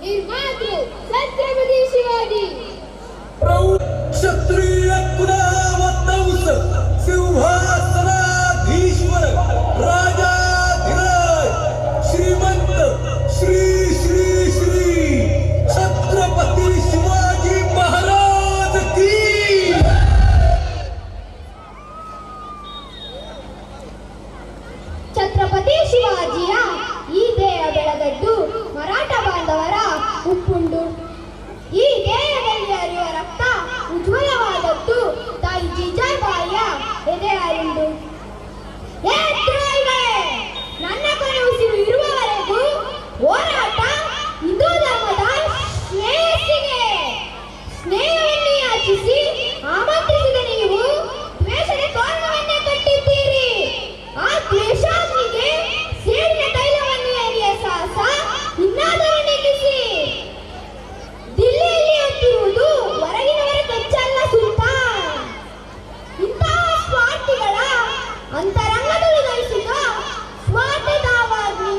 निर्मातृ छत्रपती शिवाजी क्षत्रिय कुलावतंस सिंहासनाधीश्वर राजाधिराज श्रीमंत श्री श्री श्री छत्रपती शिवाजी महाराज की ಛತ್ರಪತಿ ಶಿವಾಜಿಯ ಈ ದೇಹ ಬೆಳಗದ್ದು ಮರಾಠ ಬಾಂಧವರ ಉಪ್ಪುಂಡು. ಈ ದೇಹದಲ್ಲಿ ಹರಿಯುವ ರಕ್ತ ಉಜ್ವಲವಾದದ್ದು ತಾಯಿ ಜೀಜಾಬಾಯಿಯ ಎದೆ ಹರಿಂದು. ನನ್ನ ಕೊನೆ ಉಸಿರು ಇರುವವರೆಗೂ ಹೋರಾಟ ಹಿಂದೂ ಧರ್ಮದ ಶ್ರೇಯಸ್ಸಿಗೆ. ಸ್ನೇಹವನ್ನು ಯಾಚಿಸಿ ಆಮಂತ್ರಿಸಿದ ನೀವು ದ್ವೇಷದ ತೋರಣವನ್ನೇ ಕಟ್ಟಿದ್ದೀರಿ. ಆ ದ್ವೇಷಾಗ್ನಿಗೆ ಸೇಡಿನ ತೈಲವನ್ನು ಎರೆಯ ಸಾಹಸ ಇನ್ನಾದರೂ ನಿಲ್ಲಿಸಿ. ದಿಲ್ಲಿಯಲ್ಲಿ ಹೊತ್ತಿರುವುದು ಹೊರಗಿನವರ ಕಚ್ಚಲ್ಲ ಸುಲ್ತಾನ್. ಇಂತಹ ಸ್ವಾರ್ಥಿಗಳ ಅಂತರಂಗದಲ್ಲಿ ಗಳಿಸಿದ ಸ್ವಾರ್ಥತಾವಾಗ್ನಿ.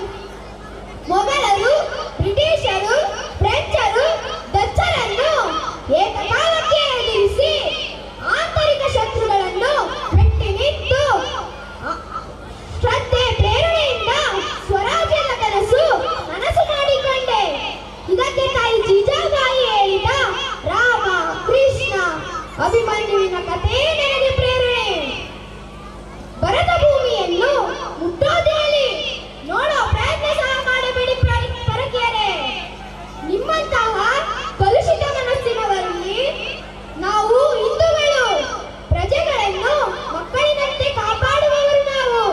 ಮೊಘಲರು, ಬ್ರಿಟಿಷರು, ಫ್ರೆಂಚರು, ಡಚ್ಚರನ್ನು ಏಕಕಾಲಕ್ಕೆ ಎದುರಿಸಿ ಆಂತರಿಕ ಶತ್ರುಗಳನ್ನು ಮೆಟ್ಟಿ ನಿಂತು ಶ್ರದ್ಧೆ ಪ್ರೇರಣೆಯಿಂದ ಸ್ವರಾಜ್ಯದ ಕನಸು ಮಾಡಿಕೊಂಡೆ. ಇದಕ್ಕೆ ತಾಯಿ ಜೀಜಾಬಾಯಿ ಹೇಳಿದ ರಾಮ ಕೃಷ್ಣ ಅಭಿಮನ್ಯುವಿನ ಕಥೆ ನನಗೆ ಪ್ರೇರಣೆ. ಭರತ ಭೂಮಿಯನ್ನು ಮುಟ್ಟೋದೇಳಿ ನೋಡೋ ಪ್ರಯತ್ನ ಸಹ ಮಾಡಬೇಡಿ ಪರಕೀಯರೇ. ನಿಮ್ಮಂತಹ ಕಲುಷಿತ ಮನಸ್ಸಿನವರಲ್ಲಿ ನಾವು ಹಿಂದೂಗಳು. ಪ್ರಜೆಗಳನ್ನು ಮಕ್ಕಳಿನಂತೆ ಕಾಪಾಡುವವರು ನಾವು.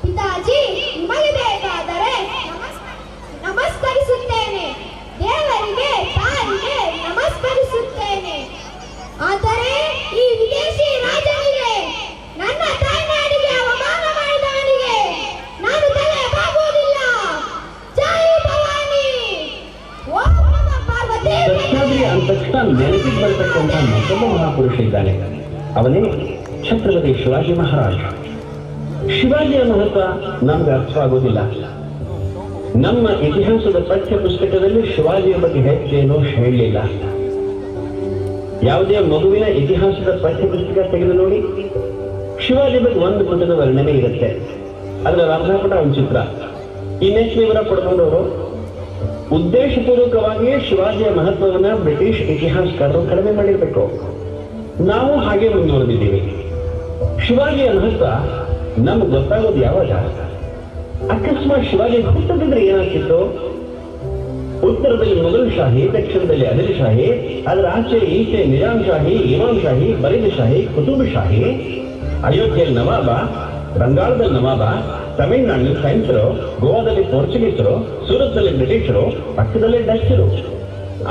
ಪಿತಾಜಿ, ನಿಮಗೆ ಬೇಕಾದರೆ ನಮಸ್ಕರಿಸುತ್ತೇನೆ. ದೇವರಿಗೆ, ತಾಯಿಗೆ ನಮಸ್ಕರಿಸುತ್ತೇನೆ. ಆದರೆ ಈ ವಿದೇಶಿ ರಾಜನಿಗೆ, ನನ್ನ ತಾಯ್ನಾಡಿಗೆ ಅವಮಾನ ಮಾಡಿದವನಿಗೆ ನಾನು ತಲೆ ಬಾಗುವುದಿಲ್ಲ. ಜೈ ಭವಾನಿ. ಓಂ ನಮಃ ಪಾರ್ವತಿ. ದಕ್ಷಿಣಾದಿಗೆ ಅಂದ ತಕ್ಷಣ ನೆನಪಿಗೆ ಬರತಕ್ಕಂಥ ಮತ್ತೊಬ್ಬ ಮಹಾಪುರುಷ ಇದ್ದಾನೆ. ಅವನೇ ಛತ್ರಪತಿ ಶಿವಾಜಿ ಮಹಾರಾಜ್. ಶಿವಾಜಿಯ ಮಹತ್ವ ನಮ್ಗೆ ಅರ್ಥವಾಗುವುದಿಲ್ಲ. ನಮ್ಮ ಇತಿಹಾಸದ ಪಠ್ಯ ಪುಸ್ತಕದಲ್ಲಿ ಶಿವಾಜಿಯ ಬಗ್ಗೆ ಹೆಚ್ಚೇನೂ ಹೇಳಲಿಲ್ಲ. ಯಾವುದೇ ಮಗುವಿನ ಇತಿಹಾಸದ ಪಠ್ಯ ಪುಸ್ತಕ ತೆಗೆದು ನೋಡಿ, ಶಿವಾಜಿ ಬಗ್ಗೆ ಒಂದು ಪುಟದ ವರ್ಣನೆ ಇರುತ್ತೆ. ಅದರ ಅರ್ಧಪಟ ಒಂದು ಚಿತ್ರ. ಇನ್ನೆಷ್ಟು ವಿವರ ಕೊಡ್ಕೊಂಡವರು ಉದ್ದೇಶಪೂರ್ವಕವಾಗಿಯೇ ಶಿವಾಜಿಯ ಮಹತ್ವವನ್ನ ಬ್ರಿಟಿಷ್ ಇತಿಹಾಸಕಾರರು ಕಡಿಮೆ ಮಾಡಿರ್ಬೇಕು. ನಾವು ಹಾಗೆ ಮುಂದುವರೆದಿದ್ದೀವಿ. ಶಿವಾಜಿಯ ಮಹತ್ವ ನಮ್ಗೆ ಗೊತ್ತಾಗೋದು ಯಾವಾಗ? ಅಕಸ್ಮಾತ್ ಶಿವಾಜಿ ಹುಟ್ಟದಿದ್ರೆ ಏನಾಗ್ತಿತ್ತು? ಉತ್ತರದಲ್ಲಿ ಮೊಘಲ್ ಶಾಹಿ, ದಕ್ಷಿಣದಲ್ಲಿ ಅದಿಲ್ ಶಾಹಿ, ಅದರ ಆಚೆ ಈಚೆ ನಿಜಾಮ್ ಶಾಹಿ, ಇಮಾಮ್ ಶಾಹಿ, ಬರೀದ್ ಶಾಹಿ, ಕುತುಬ್ ಶಾಹಿ, ಅಯೋಧ್ಯೆಯಲ್ಲಿ ನವಾಬ, ಬಂಗಾಳದಲ್ಲಿ ನವಾಬ, ತಮಿಳುನಾಡಿನಲ್ಲಿ ಫ್ರೆಂಚರು, ಗೋವಾದಲ್ಲಿ ಪೋರ್ಚುಗೀಸರು, ಸೂರತ್ನಲ್ಲಿ ಬ್ರಿಟಿಷರು, ಪಕ್ಕದಲ್ಲೇ ಡಚ್ಚರು.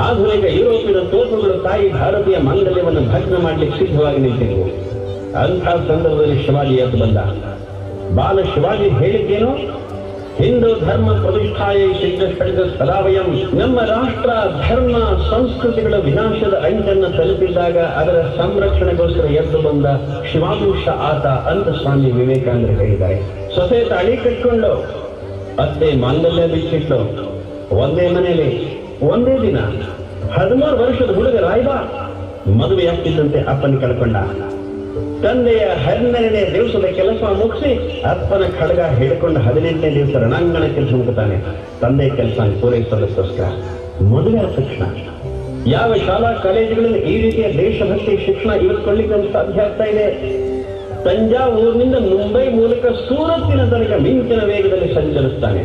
ಆಧುನಿಕ ಯುರೋಪಿನ ತೋಪುಗಳು ತಾಯಿ ಭಾರತೀಯ ಮಾಂಗಲ್ಯವನ್ನು ಭಗ್ನ ಮಾಡಲಿಕ್ಕೆ ಸಿದ್ಧವಾಗಿ ನಿಂತಿರುವು. ಅಂಥ ಸಂದರ್ಭದಲ್ಲಿ ಶಿವಾಜಿ ಎದ್ದು ಬಂದ. ಬಾಲ ಶಿವಾಜಿ ಹೇಳಿದ್ದೇನು? ಹಿಂದೂ ಧರ್ಮ ಪ್ರತಿಷ್ಠಾಯ ಸಿದ್ಧ ಸದಾವಯಂ. ನಮ್ಮ ರಾಷ್ಟ್ರ, ಧರ್ಮ, ಸಂಸ್ಕೃತಿಗಳ ವಿನಾಶದ ಅಂಟನ್ನು ತಲುಪಿದಾಗ ಅದರ ಸಂರಕ್ಷಣೆಗೋಸ್ಕರ ಎದ್ದು ಬಂದ ಶಿವಾಂಶ ಆತ ಅಂತ ಸ್ವಾಮಿ ವಿವೇಕಾನಂದರು ಹೇಳಿದ್ದಾರೆ. ಸೊಸೆ ತಾಳಿ ಕಟ್ಕೊಂಡು ಅತ್ತೆ ಮಾಂಗಲ್ಯ ಬಿಚ್ಚಿಟ್ಟು ಒಂದೇ ಮನೆಯಲ್ಲಿ ಒಂದೇ ದಿನ 13 ವರ್ಷದ ಹುಡುಗ ರಾಯ್ಬಾ ಮದುವೆ ಆಗ್ತಿದ್ದಂತೆ ಅಪ್ಪನ ಕಳ್ಕೊಂಡ. ತಂದೆಯ 12ನೇ ದಿವಸದ ಕೆಲಸ ಮುಗಿಸಿ ಅಪ್ಪನ ಖಡ್ಗ ಹಿಡ್ಕೊಂಡು 18ನೇ ದಿವಸ ರಣಾಂಗಣ ಕೆಲಸ ಮುಗಿತಾನೆ. ತಂದೆ ಕೆಲಸ ಪೂರೈಸೋದಕ್ಕೋಸ್ಕರ ಮದುವೆ ಆದ ತಕ್ಷಣ ಯಾವ ಶಾಲಾ ಕಾಲೇಜುಗಳಲ್ಲಿ ಈ ರೀತಿಯ ದೇಶಭಕ್ತಿ ಶಿಕ್ಷಣ ಇವತ್ತು ಕೊಳ್ಳಿಕ್ಕೆ ಸಾಧ್ಯ ಆಗ್ತಾ ಇದೆ? ತಂಜಾವೂರಿನಿಂದ ಮುಂಬೈ ಮೂಲಕ ಸೂರತ್ತಿನ ತನಕ ಮಿಂಚಿನ ವೇಗದಲ್ಲಿ ಸಂಚರಿಸ್ತಾನೆ.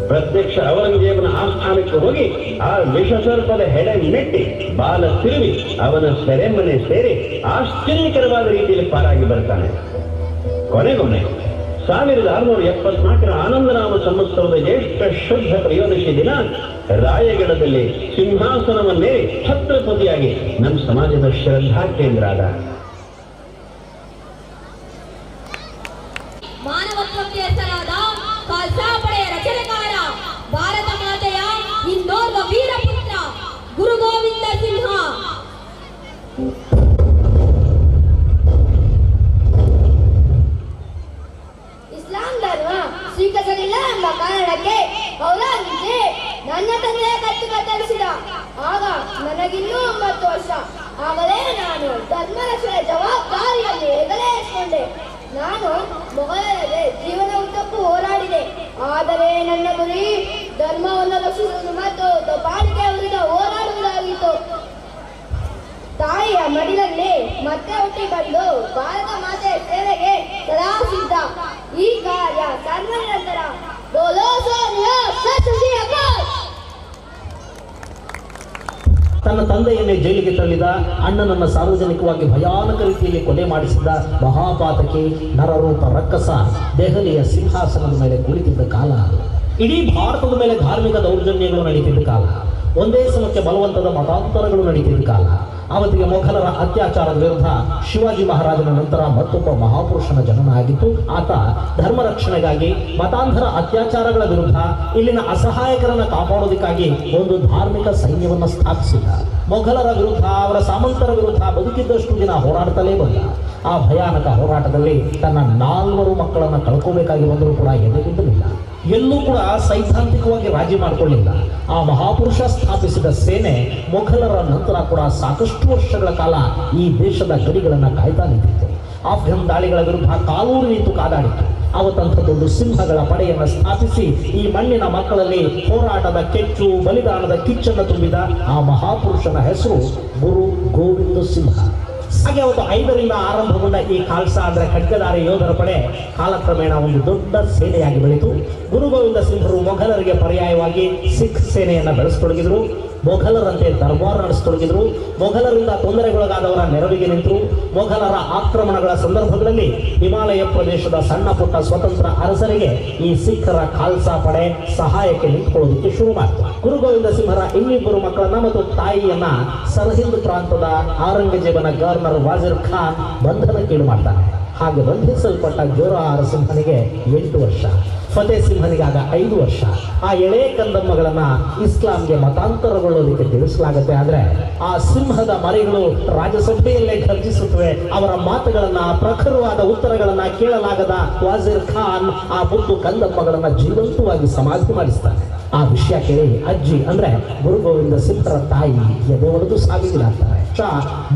ಪ್ರತ್ಯಕ್ಷ ಔರಂಗಜೇಬನ ಆಸ್ಥಾನಕ್ಕೆ ಹೋಗಿ ಆ ವಿಷಸರ್ಪದ ಹೆಡೆ ಮೆಟ್ಟಿ ಬಾಲ ತಿರುವಿ ಅವನ ಸೆರೆಮನೆ ಸೇರಿ ಆಶ್ಚರ್ಯಕರವಾದ ರೀತಿಯಲ್ಲಿ ಪಾರಾಗಿ ಬರ್ತಾನೆ. ಕೊನೆಗೊಮ್ಮೆ 1674 ಆನಂದರಾಮ ಸಂವತ್ಸರದ ಜ್ಯೇಷ್ಠ ಶುದ್ಧ ತ್ರಯೋದಶಿ ದಿನ ರಾಯಗಢದಲ್ಲಿ ಸಿಂಹಾಸನವನ್ನೇ ಛತ್ರಪತಿಯಾಗಿ ನಮ್ಮ ಸಮಾಜದ ಶ್ರದ್ಧಾ ಕೇಂದ್ರ ಆದ. ಮಾನವತ್ವಕ್ಕೆ ಹೆಸರಾದ ಖಾಲ್ಸಾ ಪಡೆಯ ರಚನೆಕಾರ, ಭಾರತ ಮಾತೆಯ ಇನ್ನೋರ್ವ ವೀರಪುತ್ರ ಗುರು ಗೋವಿಂದ ಸಿಂಹ. ಇಸ್ಲಾಂ ಧರ್ಮ ಸ್ವೀಕರಿಸಲಿಲ್ಲ ಎಂಬ ಕಾರಣಕ್ಕೆ ಔರಂಗಜೇಬ್ ನನ್ನ ತಂದೆ ಕತ್ತು ಕತ್ತರಿಸಿದ. ಆಗ ನನಗಿನ್ನೂ 9 ವರ್ಷ. ಆಗಲೇ ನಾನು ಧರ್ಮ ರಕ್ಷಣೆ ಜವಾಬ್ದಾರಿಯಲ್ಲಿ ಹೆಗಲೇರಿಸಿಕೊಂಡೆ. ನಾನು ಮೊಘಲರದೆ ಜೀವನ ಉದ್ದಕ್ಕೂ ಹೋರಾಡಿದೆ. ಆದರೆ ನನ್ನ ಗುರಿ ಧರ್ಮವನ್ನು ರಕ್ಷಿಸುವುದು ಮತ್ತು ದಬ್ಬಾಳಿಕೆ ವಿರುದ್ಧ ಹೋರಾಡುವುದಾಗಿತ್ತು. ತಾಯಿಯ ಮಡಿಲಲ್ಲಿ ಮತ್ತೆ ಹುಟ್ಟಿ ಬಂದು ಭಾರತ ಮಾತೆ ಸೇವೆಗೆ ಸದಾ ಸಿದ್ಧ. ಈ ಕಾರ್ಯ ಸರ್ವನಿರಂತರ. ಬೋಲೋ ಸೋನಿಯಾ ಸತ್ ಶ್ರೀ ಅಕಾಲ್. ತನ್ನ ತಂದೆಯನ್ನೇ ಜೈಲಿಗೆ ತಳ್ಳಿದ, ಅಣ್ಣನನ್ನು ಸಾರ್ವಜನಿಕವಾಗಿ ಭಯಾನಕ ರೀತಿಯಲ್ಲಿ ಕೊಲೆ ಮಾಡಿಸಿದ ಮಹಾಪಾತಕಿ ನರರೂಪ ರಕ್ಕಸ ದೆಹಲಿಯ ಸಿಂಹಾಸನದ ಮೇಲೆ ಕುಳಿತಿದ್ದ ಕಾಲ. ಇಡೀ ಭಾರತದ ಮೇಲೆ ಧಾರ್ಮಿಕ ದೌರ್ಜನ್ಯಗಳು ನಡೀತಿದ್ದ ಕಾಲ. ಒಂದೇ ಸಮಕ್ಕೆ ಬಲವಂತದ ಮತಾಂತರಗಳು ನಡೀತಿದ್ದ ಕಾಲ. ಅವತ್ತಿಗೆ ಮೊಘಲರ ಅತ್ಯಾಚಾರದ ವಿರುದ್ಧ ಶಿವಾಜಿ ಮಹಾರಾಜನ ನಂತರ ಮತ್ತೊಬ್ಬ ಮಹಾಪುರುಷನ ಜನನ ಆಗಿತ್ತು. ಆತ ಧರ್ಮ ರಕ್ಷಣೆಗಾಗಿ, ಮತಾಂತರ ಅತ್ಯಾಚಾರಗಳ ವಿರುದ್ಧ, ಇಲ್ಲಿನ ಅಸಹಾಯಕರನ್ನು ಕಾಪಾಡೋದಕ್ಕಾಗಿ ಒಂದು ಧಾರ್ಮಿಕ ಸೈನ್ಯವನ್ನು ಸ್ಥಾಪಿಸಿದ. ಮೊಘಲರ ವಿರುದ್ಧ, ಅವರ ಸಾಮಂತರ ವಿರುದ್ಧ ಬದುಕಿದ್ದಷ್ಟು ದಿನ ಹೋರಾಡ್ತಲೇ ಬಂದ. ಆ ಭಯಾನಕ ಹೋರಾಟದಲ್ಲಿ ತನ್ನ 4 ಮಕ್ಕಳನ್ನು ಕಳ್ಕೋಬೇಕಾಗಿ ಬಂದರೂ ಕೂಡ ಎದೆಗುದ್ದಲಿಲ್ಲ. ಎಲ್ಲೂ ಕೂಡ ಸೈದ್ಧಾಂತಿಕವಾಗಿ ರಾಜಿ ಮಾಡಿಕೊಳ್ಳಿಲ್ಲ. ಆ ಮಹಾಪುರುಷ ಸ್ಥಾಪಿಸಿದ ಸೇನೆ ಮೊಘಲರ ನಂತರ ಕೂಡ ಸಾಕಷ್ಟು ವರ್ಷಗಳ ಕಾಲ ಈ ದೇಶದ ಗಡಿಗಳನ್ನು ಕಾಯ್ತಾ ನಿಂತಿತ್ತು. ಆಫ್ಘನ್ ದಾಳಿಗಳ ವಿರುದ್ಧ ಕಾಲೂರು ನಿಂತು ಕಾದಾಡಿತು. ಅವತ್ತಂಥದ್ದೊಂದು ಸಿಂಹಗಳ ಪಡೆಯನ್ನು ಸ್ಥಾಪಿಸಿ ಈ ಮಣ್ಣಿನ ಮಕ್ಕಳಲ್ಲಿ ಹೋರಾಟದ ಕೆಚ್ಚು, ಬಲಿದಾನದ ಕಿಚ್ಚನ್ನು ತುಂಬಿದ ಆ ಮಹಾಪುರುಷನ ಹೆಸರು ಗುರು ಗೋವಿಂದ ಸಿಂಹ. ಹಾಗೆ ಅವತ್ತು 5ರಿಂದ ಆರಂಭಗೊಂಡ ಈ ಖಾಲ್ಸಾ ಅಂದರೆ ಖಡ್ಗಧಾರಿ ಯೋಧರ ಪಡೆ ಕಾಲಕ್ರಮೇಣ ಒಂದು ದೊಡ್ಡ ಸೇನೆಯಾಗಿ ಬೆಳೆಯಿತು. ಗುರು ಗೋವಿಂದ ಸಿಂಹರು ಮೊಘಲರಿಗೆ ಪರ್ಯಾಯವಾಗಿ ಸಿಖ್ ಸೇನೆಯನ್ನು ಬೆಳೆಸತೊಡಗಿದರು. ಮೊಘಲರಂತೆ ದರ್ಬಾರ್ ನಡೆಸತೊಡಗಿದರು. ಮೊಘಲರಿಂದ ತೊಂದರೆಗೊಳಗಾದವರ ನೆರವಿಗೆ ನಿಂತರು. ಮೊಘಲರ ಆಕ್ರಮಣಗಳ ಸಂದರ್ಭಗಳಲ್ಲಿ ಹಿಮಾಲಯ ಪ್ರದೇಶದ ಸಣ್ಣ ಪುಟ್ಟ ಸ್ವತಂತ್ರ ಅರಸರಿಗೆ ಈ ಸಿಖ್ಖರ ಖಾಲ್ಸಾ ಪಡೆ ಸಹಾಯಕ್ಕೆ ನಿಂತುಕೊಳ್ಳೋದಕ್ಕೆ ಶುರು ಮಾಡಿತು. ಗುರು ಗೋವಿಂದ ಸಿಂಹರ ಇನ್ನಿಬ್ಬರು ಮಕ್ಕಳನ್ನ ಮತ್ತು ತಾಯಿಯನ್ನ ಸರ್ಹಿಂದ್ ಪ್ರಾಂತದ ಔರಂಗಜೇಬನ ಗವರ್ನರ್ ವಾಜಿರ್ ಖಾನ್ ಬಂಧನಕ್ಕೀಡು ಮಾಡ್ತಾನೆ. ಹಾಗೆ ಬಂಧಿಸಲ್ಪಟ್ಟ ಜೋರಾರ ಸಿಂಹನಿಗೆ 8 ವರ್ಷ, ಫತೇ ಸಿಂಹನಿಗಾಗ 5 ವರ್ಷ. ಆ ಎಳೆ ಕಂದಮ್ಮಗಳನ್ನ ಇಸ್ಲಾಂಗೆ ಮತಾಂತರಗೊಳ್ಳೋದಕ್ಕೆ ತಿಳಿಸಲಾಗುತ್ತೆ. ಆದರೆ ಆ ಸಿಂಹದ ಮರಿಗಳು ರಾಜ್ಯಸಭೆಯಲ್ಲೇ ಗರ್ಜಿಸುತ್ತವೆ. ಅವರ ಮಾತುಗಳನ್ನ, ಪ್ರಖರವಾದ ಉತ್ತರಗಳನ್ನ ಕೇಳಲಾಗದ ವಾಜಿರ್ ಖಾನ್ ಆ ಮುದ್ದು ಕಂದಮ್ಮಗಳನ್ನ ಜೀವಂತವಾಗಿ ಸಮಾಧಿ ಮಾಡಿಸ್ತಾನೆ. ಆ ವಿಷಯ ಕೇಳಿ ಅಜ್ಜಿ ಅಂದ್ರೆ ಗುರು ಗೋವಿಂದ ಸಿಂಹರ ತಾಯಿ ಎದೆ ಒಡೆದು ಸಾವಿಗೀಡಾಗ್ತಾರೆ.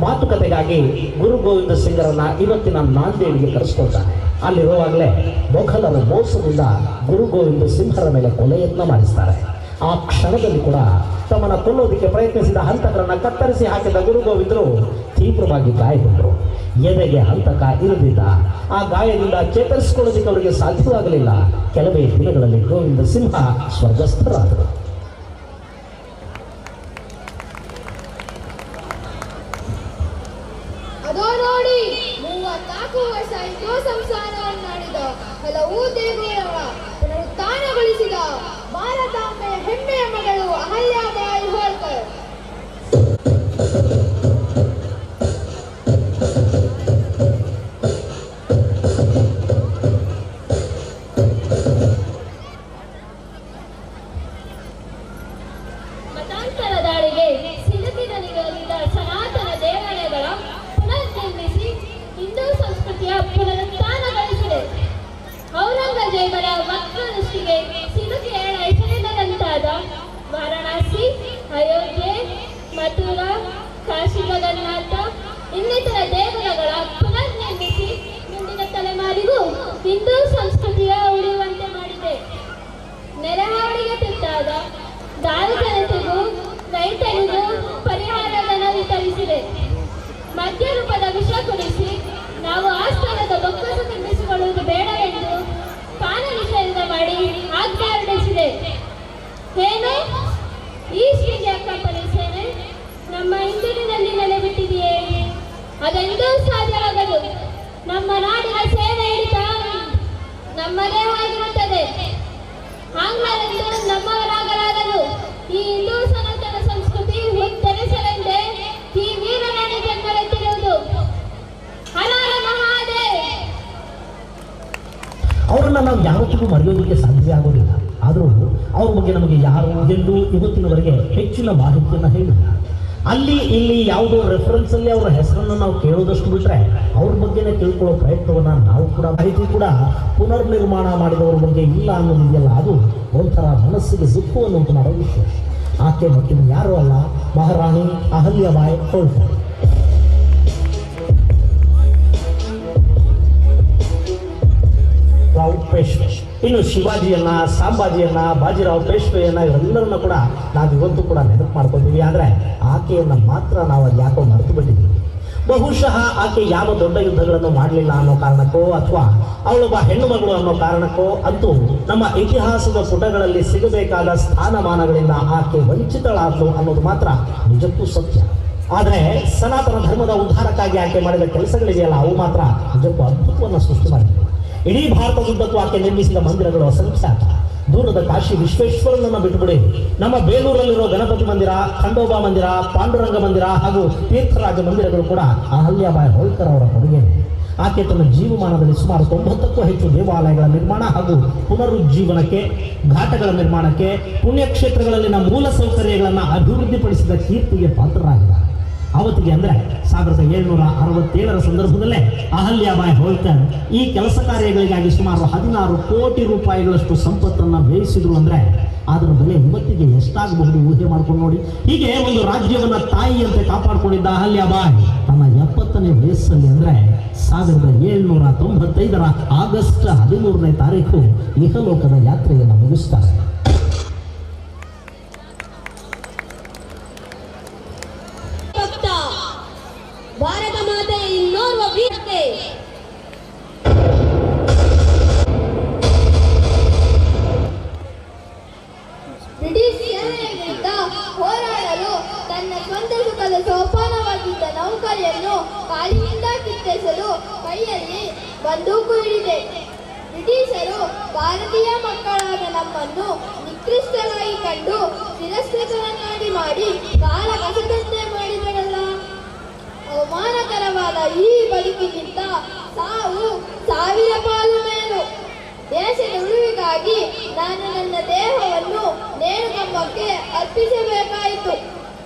ಮಾತುಕತೆಗಾಗಿ ಗುರು ಗೋವಿಂದ ಸಿಂಗರನ್ನ ಇವತ್ತಿನ ನಾಂದೇಡಿಗೆ ಕರೆಸ್ಕೊಳ್ತಾನೆ. ಅಲ್ಲಿರುವಾಗಲೇ ಮೊಘಲರು ಮೋಸದಿಂದ ಗುರು ಗೋವಿಂದ ಸಿಂಹರ ಮೇಲೆ ಕೊಲೆ ಯತ್ನ ಮಾಡಿಸ್ತಾರೆ. ಆ ಕ್ಷಣದಲ್ಲಿ ಕೂಡ ತಮ್ಮನ್ನ ಕೊಲ್ಲೋದಕ್ಕೆ ಪ್ರಯತ್ನಿಸಿದ ಹಂತಕರನ್ನ ಕತ್ತರಿಸಿ ಹಾಕಿದ ಗುರು ಗೋವಿಂದರು ತೀವ್ರವಾಗಿ ಗಾಯಗೊಂಡರು. ಎದೆಗೆ ಹಂತಕ ಇರದಿದ್ದ. ಆ ಗಾಯದಿಂದ ಚೇತರಿಸಿಕೊಳ್ಳೋದಕ್ಕೆ ಅವರಿಗೆ ಸಾಧ್ಯವಾಗಲಿಲ್ಲ. ಕೆಲವೇ ದಿನಗಳಲ್ಲಿ ಗೋವಿಂದ ಸಿಂಹ ಸ್ವರ್ಗಸ್ಥರಾದರು. ಅದೋ ನೋಡಿ, 34 ವರ್ಷ ಹಿಂದೂ ಸಂಸ್ಥಾನವನ್ನಾಡಿದ, ಹಲವು ದೇಗುಲಗಳ ಪುನರುತ್ಥಾನಗೊಳಿಸಿದ ಭಾರತಾಂಬೆಯ ಹೆಮ್ಮೆಯ ಮಗಳು ಅಹಲ್ಯಾಬಾಯಿ ಹೋಳ್ಕರ್. ಮತಾಂತರ ದಾಳಿಗೆ ಸಿಲುಕಿದ ನಿಗದಿತ ಸನಾತನ ದೇವಾಲಯಗಳ ಪುನರ್ನಿರ್ಮಿಸಿ ಹಿಂದೂ ಸಂಸ್ಕೃತಿಯ ಪುನರುತ್ಥಾನಗೊಳಿಸಿದೆ. ಔರಂಗಜೇಬನ ವಕ್ರದೃಷ್ಟಿಗೆ ಸಿಲುಕಿ ಹೆಸರಿದಂತಾದ ವಾರಣಾಸಿ, ಅಯೋಧ್ಯೆ, ಮಥುರಾ, ಕಾಶಿ ಜಗನ್ನಾಥ ಇನ್ನಿತರ ದೇಗುಲಗಳ ಪುನರ್ನಿರ್ಮಿಸಿ ಮುಂದಿನ ತಲೆಮಾರಿಗೂ ಹಿಂದೂ ಸಂಸ್ಕೃತಿಯ ಉಳಿಯುವಂತೆ ಮಾಡಿದೆ. ನೆರೆಹಾವಳಿಗೆ ತುತ್ತಾದ ದಾರು ಜನತೆಗೂ ರೈತರಿಗೂ ಪರಿಹಾರ ಧನ ವಿತರಿಸಿದೆ. ಮದ್ಯ ರೂಪದ ವಿಷ ಕುಡಿಸಿ ನಾವು ಆಸ್ಥಾನದ ಬೊಕ್ಕಸ ನಿರ್ಮಿಸಿಕೊಳ್ಳುವುದು ಬೇಡವೆಂದು ಪಾನ ನಿಷೇಧ ಮಾಡಿ ಆಜ್ಞೆ ಹೊರಡಿಸಿದೆ. ಏನು, ಈಸ್ಟ್ ಇಂಡಿಯಾ ಕಂಪನಿ ಸೇನೆ ನಮ್ಮ ಇಂದಿನಲ್ಲಿ ನೆಲೆಬಿಟ್ಟಿದೆಯೇ? ಅದೆಂದೂ ಸಾಧ್ಯವಾಗದು. ನಮ್ಮ ನಾಡಿನ ಸೇನೆ ಹಿಡಿತ ನಮ್ಮದೇ ಆಗಿರುತ್ತದೆ. ಆಂಗ್ಲರೆಂದು ನಮ್ಮವರಾಗಲಾರದು. ಈ ಹಿಂದೂ ಸನಾತನ ಸಂಸ್ಕೃತಿ ಉತ್ತರಿಸಲೆಂದೇ ಈ ವೀರರಾಣಿ ಜನ್ಮವೆತ್ತಿರುವುದು. ಹರರ ಮಹಾದೇವ್. ಅವರನ್ನ ನಾವು ಯಾವತ್ತಿಗೂ ಮರೆಯೋದಕ್ಕೆ ಸಾಧ್ಯ ಆಗೋದಿಲ್ಲ. ಆದರೂ ಅವ್ರ ಬಗ್ಗೆ ನಮಗೆ ಯಾರು ಎಲ್ಲೂ ಇವತ್ತಿನವರೆಗೆ ಹೆಚ್ಚಿನ ಮಾಹಿತಿಯನ್ನು ಹೇಳಿಲ್ಲ. ಅಲ್ಲಿ ಇಲ್ಲಿ ಯಾವುದೋ ರೆಫರೆನ್ಸ್ ಅಲ್ಲಿ ಅವರ ಹೆಸರನ್ನು ನಾವು ಕೇಳೋದಷ್ಟು ಬಿಟ್ರೆ ಅವ್ರ ಬಗ್ಗೆನೇ ತಿಳ್ಕೊಳ್ಳೋ ಪ್ರಯತ್ನವನ್ನ ನಾವು ಕೂಡ ಮಾಹಿತಿ ಕೂಡ ಪುನರ್ನಿರ್ಮಾಣ ಮಾಡಿದವ್ರ ಬಗ್ಗೆ ಇಲ್ಲ ಅನ್ನೋದಿದೆಯಲ್ಲ, ಅದು ಒಂಥರ ಮನಸ್ಸಿಗೆ ದುಃಖವನ್ನು ಉಂಟು ಮಾಡೋ ವಿಷಯ. ಆಕೆ ಮತ್ತಿನ್ನು ಯಾರು ಅಲ್ಲ, ಮಹಾರಾಣಿ ಅಹಲ್ಯಾಬಾಯಿ ಹೋಳ್ಕರ್. ರಾವ್ ಪೇಶ್ವೆ. ಇನ್ನು ಶಿವಾಜಿಯನ್ನ, ಸಾಂಬಾಜಿಯನ್ನ, ಬಾಜಿರಾವ್ ಪೇಶ್ವೆಯನ್ನ ಇವರೆಲ್ಲರನ್ನ ಕೂಡ ನಾವು ಇವತ್ತು ಕೂಡ ನೆನಪು ಮಾಡ್ಕೊತೀವಿ. ಆದ್ರೆ ಆಕೆಯನ್ನ ಮಾತ್ರ ನಾವು ಅದು ಯಾಕೋ ಮರೆತು ಬಿಟ್ಟಿದ್ದೀವಿ. ಬಹುಶಃ ಆಕೆ ಯಾವ ದೊಡ್ಡ ಯುದ್ಧಗಳನ್ನು ಮಾಡಲಿಲ್ಲ ಅನ್ನೋ ಕಾರಣಕ್ಕೋ ಅಥವಾ ಅವಳೊಬ್ಬ ಹೆಣ್ಣು ಮಗಳು ಅನ್ನೋ ಕಾರಣಕ್ಕೋ ಅಂತೂ ನಮ್ಮ ಇತಿಹಾಸದ ಪುಟಗಳಲ್ಲಿ ಸಿಗಬೇಕಾದ ಸ್ಥಾನಮಾನಗಳಿಂದ ಆಕೆ ವಂಚಿತಳಾದ್ಲು ಅನ್ನೋದು ಮಾತ್ರ ನಿಜಕ್ಕೂ ಸತ್ಯ. ಆದರೆ ಸನಾತನ ಧರ್ಮದ ಉದ್ಧಾರಕ್ಕಾಗಿ ಆಕೆ ಮಾಡಿದ ಕೆಲಸಗಳಿದೆಯಲ್ಲ, ಅವು ಮಾತ್ರ ನಿಜಕ್ಕೂ ಅದ್ಭುತವನ್ನು ಸೃಷ್ಟಿ ಮಾಡಿದೆ. ಇಡೀ ಭಾರತದುದ್ದಕ್ಕೂ ಆಕೆ ನಿರ್ಮಿಸಿದ ಮಂದಿರಗಳು ಅಸಂಖ್ಯಾತ. ದೂರದ ಕಾಶಿ ವಿಶ್ವೇಶ್ವರನನ್ನು ಬಿಟ್ಟುಬಿಡಿ, ನಮ್ಮ ಬೇಲೂರಲ್ಲಿರೋ ಗಣಪತಿ ಮಂದಿರ, ಖಂಡೋಬಾ ಮಂದಿರ, ಪಾಂಡುರಂಗ ಮಂದಿರ ಹಾಗೂ ತೀರ್ಥರಾಜ ಮಂದಿರಗಳು ಕೂಡ ಅಹಲ್ಯಾಬಾಯಿ ಹೋಳ್ಕರ್ ಅವರ ಕೊಡುಗೆ. ಆಕೆ ತನ್ನ ಜೀವಮಾನದಲ್ಲಿ ಸುಮಾರು 90ಕ್ಕೂ ಹೆಚ್ಚು ದೇವಾಲಯಗಳ ನಿರ್ಮಾಣ ಹಾಗೂ ಪುನರುಜ್ಜೀವನಕ್ಕೆ, ಘಾಟಗಳ ನಿರ್ಮಾಣಕ್ಕೆ, ಪುಣ್ಯಕ್ಷೇತ್ರಗಳಲ್ಲಿನ ಮೂಲ ಸೌಕರ್ಯಗಳನ್ನು ಅಭಿವೃದ್ಧಿಪಡಿಸಿದ ಕೀರ್ತಿಗೆ ಪಾತ್ರರಾಗಿದ್ದಾರೆ. ಅವತ್ತಿಗೆ ಅಂದರೆ 1767ರ ಸಂದರ್ಭದಲ್ಲೇ ಅಹಲ್ಯಾಬಾಯಿ ಹೋಳ್ಕರ್ ಈ ಕೆಲಸ ಕಾರ್ಯಗಳಿಗಾಗಿ ಸುಮಾರು 16 ಕೋಟಿ ರೂಪಾಯಿಗಳಷ್ಟು ಸಂಪತ್ತನ್ನು ವ್ಯಯಿಸಿದ್ರು. ಅಂದರೆ ಅದರ ಬೆಲೆ ಇವತ್ತಿಗೆ ಎಷ್ಟಾಗಬಹುದು ಊಹೆ ಮಾಡ್ಕೊಂಡು ನೋಡಿ. ಹೀಗೆ ಒಂದು ರಾಜ್ಯವನ್ನ ತಾಯಿಯಂತೆ ಕಾಪಾಡಿಕೊಂಡಿದ್ದ ಅಹಲ್ಯಾಬಾಯಿ ತನ್ನ 70ನೇ ವಯಸ್ಸಲ್ಲಿ ಅಂದರೆ 1795ರ ಆಗಸ್ಟ್ 13ನೇ ತಾರೀಕು ಇಹಲೋಕದ ಯಾತ್ರೆಯನ್ನು ಮುಗಿಸ್ತಾರೆ. ಭಾರತ ಮಾತೆಯ ಇನ್ನೋರ್ವ ವೀರತೆ. ಬ್ರಿಟಿಷ್ ಸೇನೆಯ ವಿರುದ್ಧ ಹೋರಾಡಲು ತನ್ನ ಸ್ವಂತ ಸುಖದ ಸೋಪಾನವಾಗಿದ್ದ ನೌಕರಿಯನ್ನು ಕಾಲಿನಿಂದ ಕಿತ್ತೆಸಲು ಕೈಯಲ್ಲಿ ಬಂದೂಕು ಹಿಡಿದೆ. ಬ್ರಿಟಿಷರು ಭಾರತೀಯ ಮಕ್ಕಳಾದ ನಮ್ಮನ್ನು ನಿಕೃಷ್ಟರಾಗಿ ಕಂಡು ತಿರಸ್ಕೃತರನ್ನಾಗಿ ಮಾಡಿ ಕಾಲ ಕಸದಂತೆ ಮಾಡಿದರಲ್ಲ. ಅವಮಾನಕರವಾದ ಈ ಬದುಕಿಗಿಂತ ಸಾವು 1000 ಪಾಲು ಮೇಲು. ದೇಶದ ಉಳಿವಿಗಾಗಿ ನಾನು ನನ್ನ ದೇಹವನ್ನು ನೇಣುಗಂಬಕ್ಕೆ ಅರ್ಪಿಸಬೇಕಾಯಿತು.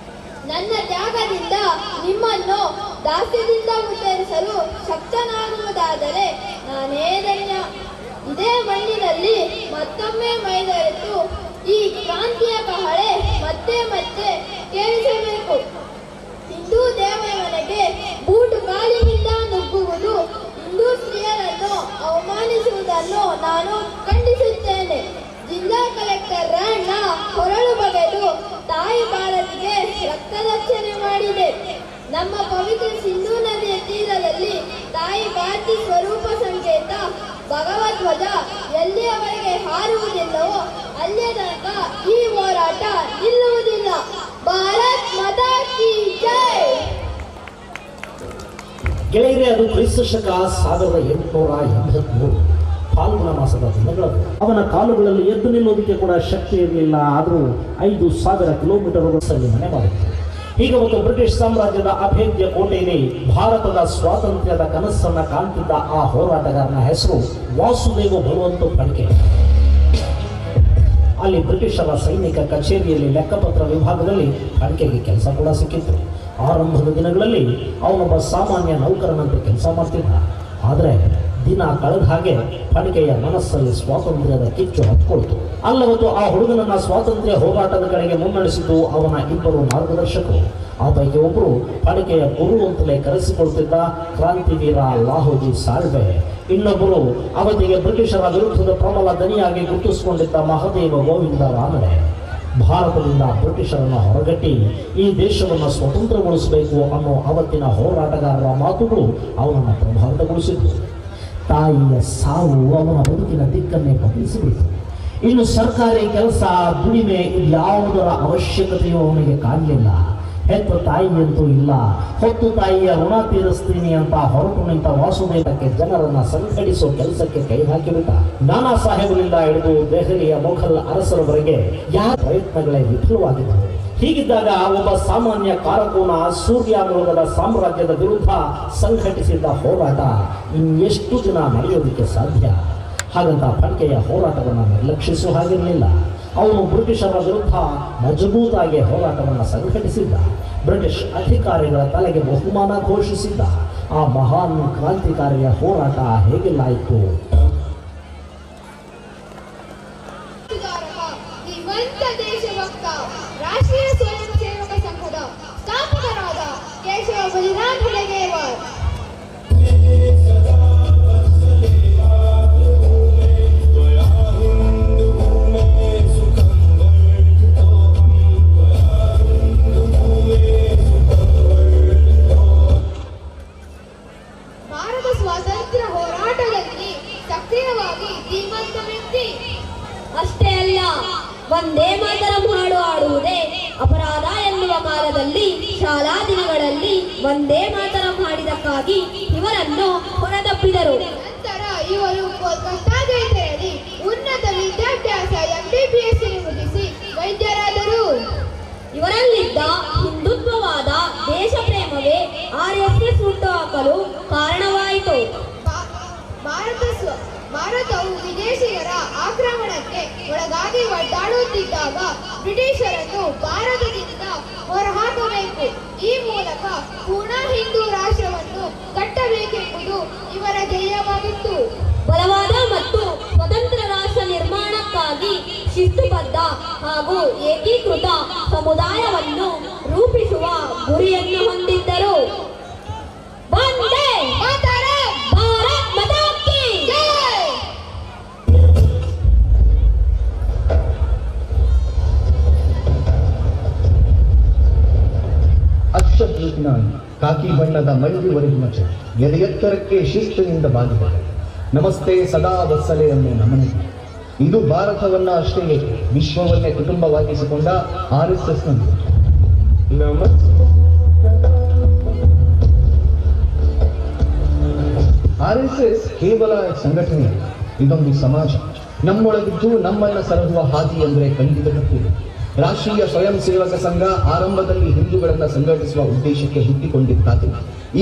ನನ್ನ ತ್ಯಾಗದಿಂದ ನಿಮ್ಮನ್ನು ದಾಸ್ಯದಿಂದ ಉದ್ಧರಿಸಲು ಶಕ್ತನಾಗುವುದಾದರೆ ನಾನೇ ಧನ್ಯ. ಇದೇ ಮಣ್ಣಿನಲ್ಲಿ ಮತ್ತೊಮ್ಮೆ ಮೈದರೆತು ಈ ಕ್ರಾಂತಿಯ ಕಹಳೆ ಮತ್ತೆ ಮತ್ತೆ ಕೇಳಿಸಬೇಕು. ಹಿಂದೂ ದೇವರವನಿಗೆ ಬೂಟು ಕಾಲಿನಿಂದ ನುಗ್ಗುವುದು, ಹಿಂದೂ ಸ್ತ್ರೀಯರನ್ನು ಅವಮಾನಿಸುವುದನ್ನು ನಾನು ಖಂಡಿಸುತ್ತೇನೆ. ಜಿಲ್ಲಾ ಕಲೆಕ್ಟರ್ ರಾಣ್ಣ ಕೊರಳು ಬಗೆದು ತಾಯಿ ಭಾರತಿಗೆ ರಕ್ತದಕ್ಷಿಣೆ ಮಾಡಿದೆ. ನಮ್ಮ ಪವಿತ್ರ ಸಿಂಧೂ ನದಿಯ ತೀರದಲ್ಲಿ ತಾಯಿ ಭಾರತಿ ಸ್ವರೂಪ ಸಂಕೇತ ಭಗವಧ್ವಜ ಎಲ್ಲಿಯವರೆಗೆ ಹಾರುವುದಿಲ್ಲವೋ ಅಲ್ಲಿಯ ತನಕ ಈ ಹೋರಾಟ ನಿಲ್ಲುವುದಿಲ್ಲ. ಭಾರತ್ ಮಾತಾ ಕಿ ಜೈ. ಗೆಳೆಯರೇ, ಅದು ಕ್ರಿಸ್ತ ಶಕ 1883 ಫಾಲ್ಗುಣ ಮಾಸದ ದಿನಗಳು. ಅವನ ಕಾಲುಗಳಲ್ಲಿ ಎದ್ದು ನಿಲ್ಲೋದಕ್ಕೆ ಕೂಡ ಶಕ್ತಿ ಇರಲಿಲ್ಲ. ಆದರೂ 5000 ಕಿಲೋಮೀಟರ್ ಮನೆ ಮಾಡಿತ್ತು. ಹೀಗೆ ಒಂದು ಬ್ರಿಟಿಷ್ ಸಾಮ್ರಾಜ್ಯದ ಅಭೇದ್ಯ ಕೋಟೆಯಲ್ಲಿ ಭಾರತದ ಸ್ವಾತಂತ್ರ್ಯದ ಕನಸನ್ನ ಕಾಣ್ತಿದ್ದ ಆ ಹೋರಾಟಗಾರನ ಹೆಸರು ವಾಸುದೇವ ಬರುವಂತ ಫಡ್ಕೆ. ಅಲ್ಲಿ ಬ್ರಿಟಿಷರ ಸೈನಿಕ ಕಚೇರಿಯಲ್ಲಿ ಲೆಕ್ಕಪತ್ರ ವಿಭಾಗದಲ್ಲಿ ಫಡ್ಕೆಗೆ ಕೆಲಸ ಕೂಡ ಸಿಕ್ಕಿತ್ತು. ಆರಂಭದ ದಿನಗಳಲ್ಲಿ ಅವನೊಬ್ಬ ಸಾಮಾನ್ಯ ನೌಕರನಂತೆ ಕೆಲಸ ಮಾಡ್ತಿದ್ದ. ಆದರೆ ದಿನ ಕಳೆದ ಹಾಗೆ ಫಡ್ಕೆಯ ಮನಸ್ಸಲ್ಲಿ ಸ್ವಾತಂತ್ರ್ಯದ ಕಿಚ್ಚು ಹತ್ಕೊಳ್ತು. ಅಲ್ಲವತ್ತು ಆ ಹುಡುಗನನ್ನ ಸ್ವಾತಂತ್ರ್ಯ ಹೋರಾಟದ ಕಡೆಗೆ ಮುನ್ನಡೆಸಿದ್ದು ಅವನ 2 ಮಾರ್ಗದರ್ಶಕರು. ಆ ಪೈಕಿ ಒಬ್ಬರು ಫಡ್ಕೆಯ ಗುರು ಅಂತಲೇ ಕರೆಸಿಕೊಳ್ತಿದ್ದ ಕ್ರಾಂತಿವೀರ ಲಾಹೋಜಿ ಸಾಳ್ವೆ. ಇನ್ನೊಬ್ಬರು ಅವತ್ತಿಗೆ ಬ್ರಿಟಿಷರ ವಿರುದ್ಧದ ಪ್ರಬಲ ದನಿಯಾಗಿ ಗುರುತಿಸಿಕೊಂಡಿದ್ದ ಮಹದೇವ ಗೋವಿಂದ ರಾನಡೆ. ಭಾರತದಿಂದ ಬ್ರಿಟಿಷರನ್ನು ಹೊರಗಟ್ಟಿ ಈ ದೇಶವನ್ನು ಸ್ವತಂತ್ರಗೊಳಿಸಬೇಕು ಅನ್ನೋ ಅವತ್ತಿನ ಹೋರಾಟಗಾರರ ಮಾತುಗಳು ಅವನನ್ನು ಪ್ರಭಾವಿತಗೊಳಿಸಿದ್ರು. ತಾಯಿಯ ಸಾವು ಅವನ ಬದುಕಿನ ದಿಕ್ಕನ್ನೇ ಬದಲಿಸಿಬಿಡ್ತು. ಇನ್ನು ಸರ್ಕಾರಿ ಕೆಲಸ, ದುಡಿಮೆ ಯಾವುದರ ಅವಶ್ಯಕತೆಯೂ ಅವನಿಗೆ ಕಾಣಲಿಲ್ಲ. ಹೆತ್ತ ತಾಯಿಯಂತೂ ಇಲ್ಲ. ಹೊತ್ತು ತಾಯಿಯ ಋಣ ತೀರಿಸ್ತೀನಿ ಅಂತ ಹೊರಟು ನಿಂತ ವಾಸುದೇವಕ್ಕೆ ಜನರನ್ನ ಸಂಘಟಿಸೋ ಕೆಲಸಕ್ಕೆ ಕೈ ಹಾಕಿಬಿಟ್ಟ. ನಾನಾ ಸಾಹೇಬರಿಂದ ಹಿಡಿದು ದೆಹಲಿಯ ಮೊಘಲ್ ಅರಸರವರೆಗೆ ಯಾವ ಪ್ರಯತ್ನಗಳೇ ವಿಫಲವಾಗಿದ್ದವು. ಹೀಗಿದ್ದಾಗ ಒಬ್ಬ ಸಾಮಾನ್ಯ ಕಾರಕೋನ ಸೂರ್ಯಾಮೃಗದ ಸಾಮ್ರಾಜ್ಯದ ವಿರುದ್ಧ ಸಂಘಟಿಸಿದ್ದ ಹೋರಾಟ ಇನ್ನೆಷ್ಟು ದಿನ ನಡೆಯೋದಕ್ಕೆ ಸಾಧ್ಯ? ಹಾಗಂತ ಫಡ್ಕೆಯ ಹೋರಾಟವನ್ನು ನಿರ್ಲಕ್ಷಿಸುವ ಹಾಗಿರಲಿಲ್ಲ. ಅವನು ಬ್ರಿಟಿಷರ ವಿರುದ್ಧ ಮಜಬೂತಾಗಿ ಹೋರಾಟವನ್ನು ಸಂಘಟಿಸಿದ್ದ. ಬ್ರಿಟಿಷ್ ಅಧಿಕಾರಿಗಳ ತಲೆಗೆ ಬಹುಮಾನ ಘೋಷಿಸಿದ್ದ ಆ ಮಹಾನ್ ಕ್ರಾಂತಿಕಾರಿಯ ಹೋರಾಟ ಹೇಗೆಲ್ಲಾಯಿತು? ಶ್ರೀಮಂತ ದೇಶಭಕ್ತ ರಾಷ್ಟ್ರೀಯ ಸ್ವಯಂ ಸೇವಕ ಸಂಘದ ಸ್ಥಾಪಕರಾದ ಕೇಶವ ಬಲಿರಾಮ್ ಹೆಗಡೆಕರ್. ಭಾರತ ಸ್ವಾತಂತ್ರ್ಯ ಹೋರಾಟದಲ್ಲಿ ಸಕ್ರಿಯವಾಗಿ ಧೀಮಂತ ವ್ಯಕ್ತಿ. ಅಷ್ಟೇ ಅಲ್ಲ, ವಂದೇ ಮಾತರಂ ಹಾಡು ಹಾಡುವುದೇ ಅಪರಾಧ ಎನ್ನುವ ಕಾಲದಲ್ಲಿ ಶಾಲಾ ದಿನಗಳಲ್ಲಿ ವಂದೇ ಮಾತರಂ ಹಾಡಿದಕ್ಕಾಗಿ ಇವರನ್ನು ಹೊರದಬ್ಬಿದರು. ನಂತರ ಇವರು ಕೋಲ್ಕತ್ತಾಗೆ ತೆರಳಿ ಉನ್ನತ ವಿದ್ಯಾಭ್ಯಾಸ MBBS ಮುಗಿಸಿ ವೈದ್ಯರಾದರು. ಇವರಲ್ಲಿದ್ದ ಹಿಂದುತ್ವವಾದ ದೇಶ ಪ್ರೇಮವೇ RSS ಹುಟ್ಟುಹಾಕಲು ಕಾರಣವಾಯಿತು. ಭಾರತವು ವಿದೇಶಿಯರ ಆಕ್ರಮಣಕ್ಕೆ ಒಳಗಾಗಿ ಒಡ್ಡಾಡುತ್ತಿದ್ದಾಗ ಬ್ರಿಟಿಷರನ್ನು ಭಾರತದಿಂದ ಹೊರಹಾಕಬೇಕು, ಈ ಮೂಲಕ ಪೂರ್ಣ ಹಿಂದೂ ರಾಷ್ಟ್ರವನ್ನು ಕಟ್ಟಬೇಕೆಂಬುದು ಇವರ ಧ್ಯೇಯವಾಗಿತ್ತು. ಬಲವಾದ ಮತ್ತು ಸ್ವತಂತ್ರ ರಾಷ್ಟ್ರ ನಿರ್ಮಾಣಕ್ಕಾಗಿ ಶಿಸ್ತುಬದ್ಧ ಹಾಗೂ ಏಕೀಕೃತ ಸಮುದಾಯವನ್ನು ರೂಪಿಸುವ ಗುರಿಯನ್ನು ಹೊಂದಿದ್ದರು. ವಂದೇ ಮಾತರಂ! ಭಾರತ್ ಮಾತಾ ಕೀ ಜೈ! ಅಕ್ಷದ್ಯೂತಿನ ಕಾಕಿ ಬಣ್ಣದ ಮೈಲಿವರೆಗಿನ ಚಳಿ ಎದೆ ಎತ್ತರಕ್ಕೆ ಶಿಸ್ತಿನಿಂದ ಬಾಗಿದೆ. ನಮಸ್ತೆ ಸದಾ ವತ್ಸಲೆ ಅನ್ನೋ ನಮನೆ. ಇದು ಭಾರತವನ್ನ ಅಷ್ಟೇ ಏಕೆ ವಿಶ್ವವನ್ನೇ ಕುಟುಂಬವಾಗಿಸಿಕೊಂಡ RSS RSS ಕೇವಲ ಸಂಘಟನೆ, ಇದೊಂದು ಸಮಾಜ. ನಮ್ಮೊಳಗಿದ್ದು ನಮ್ಮನ್ನ ಸಲಹುವ ಹಾದಿ ಅಂದ್ರೆ ಖಂಡಿತ ತಪ್ಪಿದೆ. ರಾಷ್ಟ್ರೀಯ ಸ್ವಯಂ ಸೇವಕ ಸಂಘ ಆರಂಭದಲ್ಲಿ ಹಿಂದೂಗಳನ್ನ ಸಂಘಟಿಸುವ ಉದ್ದೇಶಕ್ಕೆ ಹುಟ್ಟಿಕೊಂಡಿದ್ದಾತು.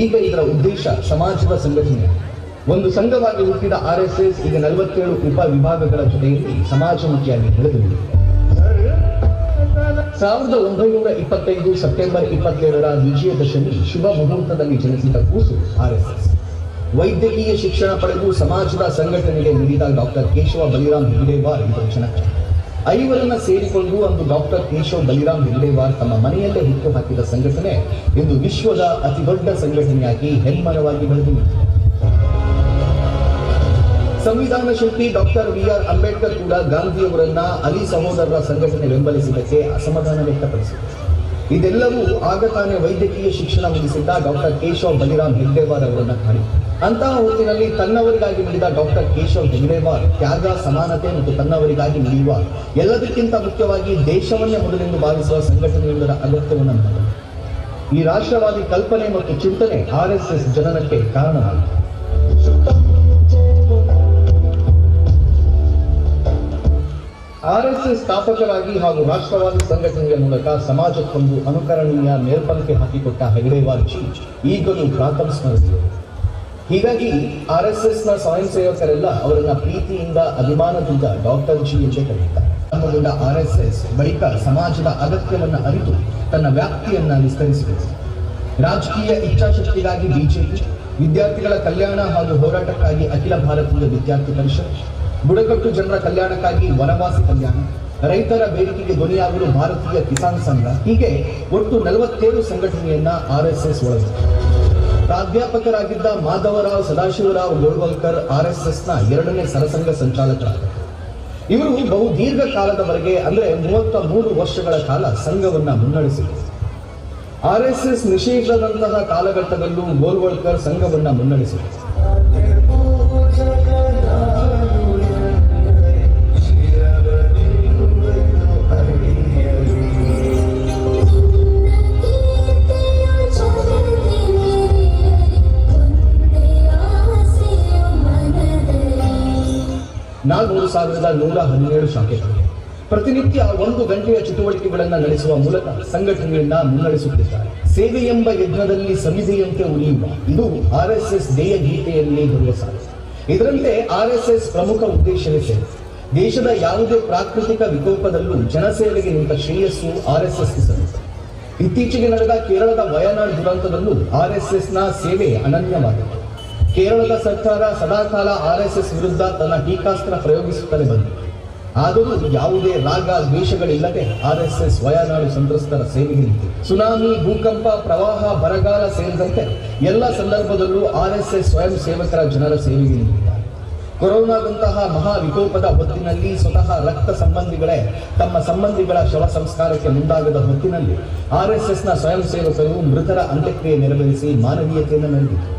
ಈಗ ಇದರ ಉದ್ದೇಶ ಸಮಾಜದ ಸಂಘಟನೆ. ಒಂದು ಸಂಘವಾಗಿ ಹುಟ್ಟಿದ RSS ಈಗ 47 ಉಪ ವಿಭಾಗಗಳ ಜೊತೆಯಲ್ಲಿ ಸಮಾಜಮುಖಿಯಾಗಿ ಬೆಳೆದಿದೆ. 1925 ಸೆಪ್ಟೆಂಬರ್ 27ರ ವಿಜಯದಶಮಿ ಶುಭ ಮುಹೂರ್ತದಲ್ಲಿ ಜನಿಸಿದ ಕೂಸು RSS. ವೈದ್ಯಕೀಯ ಶಿಕ್ಷಣ ಪಡೆದು ಸಮಾಜದ ಸಂಘಟನೆಗೆ ನುಡಿದ ಡಾಕ್ಟರ್ ಕೇಶವ ಬಲಿರಾಮ್ ಹೆಗಡೆಕರ್ ಇದರ ಜನಕ. ಐವರನ್ನ ಸೇರಿಕೊಂಡು ಅಂದು ಡಾಕ್ಟರ್ ಕೇಶವ ಬಲಿರಾಮ್ ಹೆಗಡೆಕರ್ ತಮ್ಮ ಮನೆಯಲ್ಲೇ ಹುಟ್ಟು ಹಾಕಿದ ಸಂಘಟನೆ ಇಂದು ವಿಶ್ವದ ಅತಿದೊಡ್ಡ ಸಂಘಟನೆಯಾಗಿ ಹೆಮ್ಮರವಾಗಿ ಬೆಳೆದಿದೆ. ಸಂವಿಧಾನ ಶಿಲ್ಪಿ ಡಾಕ್ಟರ್ VR ಅಂಬೇಡ್ಕರ್ ಕೂಡ ಗಾಂಧಿಯವರನ್ನ ಅಲಿ ಸಹೋದರರ ಸಂಘಟನೆ ಬೆಂಬಲಿಸಿದ್ದಕ್ಕೆ ಅಸಮಾಧಾನ ವ್ಯಕ್ತಪಡಿಸಿದರು. ಇದೆಲ್ಲವೂ ಆಗ ತಾನೇ ವೈದ್ಯಕೀಯ ಶಿಕ್ಷಣ ಮುಗಿಸಿದ್ದ ಡಾಕ್ಟರ್ ಕೇಶವ ಬಲಿರಾಮ್ ಹೆಗಡೆಕರ್ ಅವರನ್ನ ಕಾಡಿ. ಅಂತಹ ಹೊತ್ತಿನಲ್ಲಿ ತನ್ನವರಿಗಾಗಿ ನುಡಿದ ಡಾಕ್ಟರ್ ಕೇಶವ ಹೆಗಡೆಕರ್ ತ್ಯಾಗ, ಸಮಾನತೆ ಮತ್ತು ತನ್ನವರಿಗಾಗಿ ನುಡಿಯುವ ಎಲ್ಲದಕ್ಕಿಂತ ಮುಖ್ಯವಾಗಿ ದೇಶವನ್ನೇ ಮೊದಲೆಂದು ಭಾವಿಸುವ ಸಂಘಟನೆಯೊಂದರ ಅಗತ್ಯವನ್ನು ಮಾಡಿದರು. ಈ ರಾಷ್ಟ್ರವಾದಿ ಕಲ್ಪನೆ ಮತ್ತು ಚಿಂತನೆ RSS ಜನನಕ್ಕೆ ಕಾರಣವಾಯಿತು. RSS ಸ್ಥಾಪಕರಾಗಿ ಹಾಗೂ ರಾಷ್ಟ್ರವಾದಿ ಸಂಘಟನೆಯ ಮೂಲಕ ಸಮಾಜಕ್ಕೊಂದು ಅನುಕರಣೀಯ ಮೇಲ್ಪಂಕ್ತಿ ಹಾಕಿಕೊಟ್ಟ ಹೆಗಡೆಕರ್ ಜಿ ಈಗಲೂ ಪ್ರಾತಃ ಸ್ಮರಿಸಿದರು. ಹೀಗಾಗಿ RSSನ ಸ್ವಯಂ ಸೇವಕರೆಲ್ಲ ಅವರನ್ನ ಪ್ರೀತಿಯಿಂದ ಅಭಿಮಾನದಿಂದ ಡಾಕ್ಟರ್ ಜಿ ಎಂದೇ ಕರೆಯುತ್ತಾರೆ. ಆರಂಭಗೊಂಡ RSS ಬಳಿಕ ಸಮಾಜದ ಅಗತ್ಯವನ್ನು ಅರಿತು ತನ್ನ ವ್ಯಾಪ್ತಿಯನ್ನ ವಿಸ್ತರಿಸಿದೆ. ರಾಜಕೀಯ ಇಚ್ಛಾಶಕ್ತಿಗಾಗಿ BJP, ವಿದ್ಯಾರ್ಥಿಗಳ ಕಲ್ಯಾಣ ಹಾಗೂ ಹೋರಾಟಕ್ಕಾಗಿ ಅಖಿಲ ಭಾರತೀಯ ವಿದ್ಯಾರ್ಥಿ ಪರಿಷತ್, ಬುಡಕಟ್ಟು ಜನರ ಕಲ್ಯಾಣಕ್ಕಾಗಿ ವನವಾಸಿ ಕಲ್ಯಾಣ, ರೈತರ ಬೇಡಿಕೆಗೆ ಧ್ವನಿಯಾಗಲು ಭಾರತೀಯ ಕಿಸಾನ್ ಸಂಘ, ಹೀಗೆ ಒಟ್ಟು 47 ಸಂಘಟನೆಯನ್ನ RSS ಒಳಗೊಂಡಿದೆ. ಪ್ರಾಧ್ಯಾಪಕರಾಗಿದ್ದ ಮಾಧವರಾವ್ ಸದಾಶಿವರಾವ್ ಗೋಳ್ವಲ್ಕರ್ RSSನ 2ನೇ ಸರಸಂಘ ಸಂಚಾಲಕರಾದರು. ಇವರು ಬಹು ದೀರ್ಘ ಕಾಲದವರೆಗೆ ಅಂದ್ರೆ 33 ವರ್ಷಗಳ ಕಾಲ ಸಂಘವನ್ನ ಮುನ್ನಡೆಸಿದರು. RSS ನಿಷೇಧದಂತಹ ಕಾಲಘಟ್ಟದಲ್ಲೂ ಗೋಳ್ವಲ್ಕರ್ ಸಂಘವನ್ನ ಮುನ್ನಡೆಸಿದರು. ನಾಲ್ಕು 4117 ಶಾಖೆಗಳು ಪ್ರತಿನಿತ್ಯ 1 ಗಂಟೆಯ ಚಟುವಟಿಕೆಗಳನ್ನು ನಡೆಸುವ ಮೂಲಕ ಸಂಘಟನೆಯನ್ನ ಮುನ್ನಡೆಸುತ್ತಿದ್ದಾರೆ. ಸೇವೆ ಎಂಬ ಯಜ್ಞದಲ್ಲಿ ಸಮಿತಿಯಂತೆ ಉಳಿಯುವ ಇದು RSS ಧ್ಯೇಯ ಗೀತೆಯಲ್ಲಿ ಬರುವ ಸಾಲು. ಇದರಂತೆ RSS ಪ್ರಮುಖ ಉದ್ದೇಶವೇ ಸೇವೆ. ದೇಶದ ಯಾವುದೇ ಪ್ರಾಕೃತಿಕ ವಿಕೋಪದಲ್ಲೂ ಜನಸೇವೆಗೆ ನಿಂತ ಶ್ರೇಯಸ್ಸು RSSಗೆ ಸಲ್ಲುತ್ತದೆ. ಇತ್ತೀಚೆಗೆ ನಡೆದ ಕೇರಳದ ವಯನಾಡ್ ದುರಂತದಲ್ಲೂ RSSನ ಸೇವೆ ಅನನ್ಯವಾಗಿದೆ. ಕೇರಳದ ಸರ್ಕಾರ ಸದಾಕಾಲ RSS ವಿರುದ್ಧ ತನ್ನ ಟೀಕಾಸ್ತ್ರ ಪ್ರಯೋಗಿಸುತ್ತಲೇ ಬಂದಿದೆ. ಆದರೂ ಯಾವುದೇ ರಾಗ ದ್ವೇಷಗಳಿಲ್ಲದೆ RSS ವಯನಾಡು ಸಂತ್ರಸ್ತರ ಸೇವೆಗೆ ನಿಂತಿದೆ. ಸುನಾಮಿ, ಭೂಕಂಪ, ಪ್ರವಾಹ, ಬರಗಾಲ ಸೇರಿದಂತೆ ಎಲ್ಲ ಸಂದರ್ಭದಲ್ಲೂ RSS ಸ್ವಯಂ ಸೇವಕರ ಜನರ ಸೇವೆಗೆ ನಿಂತಿದ್ದಾರೆ. ಕೊರೋನಾದಂತಹ ಮಹಾ ವಿಕೋಪದ ಹೊತ್ತಿನಲ್ಲಿ ಸ್ವತಃ ರಕ್ತ ಸಂಬಂಧಿಗಳೇ ತಮ್ಮ ಸಂಬಂಧಿಗಳ ಶವ ಸಂಸ್ಕಾರಕ್ಕೆ ಮುಂದಾಗದ ಹೊತ್ತಿನಲ್ಲಿ RSSನ ಸ್ವಯಂ ಸೇವಕರು ಮೃತರ ಅಂತ್ಯಕ್ರಿಯೆ ನೆರವೇರಿಸಿ ಮಾನವೀಯತೆಯನ್ನು ಮೆರೆದಿದ್ದಾರೆ.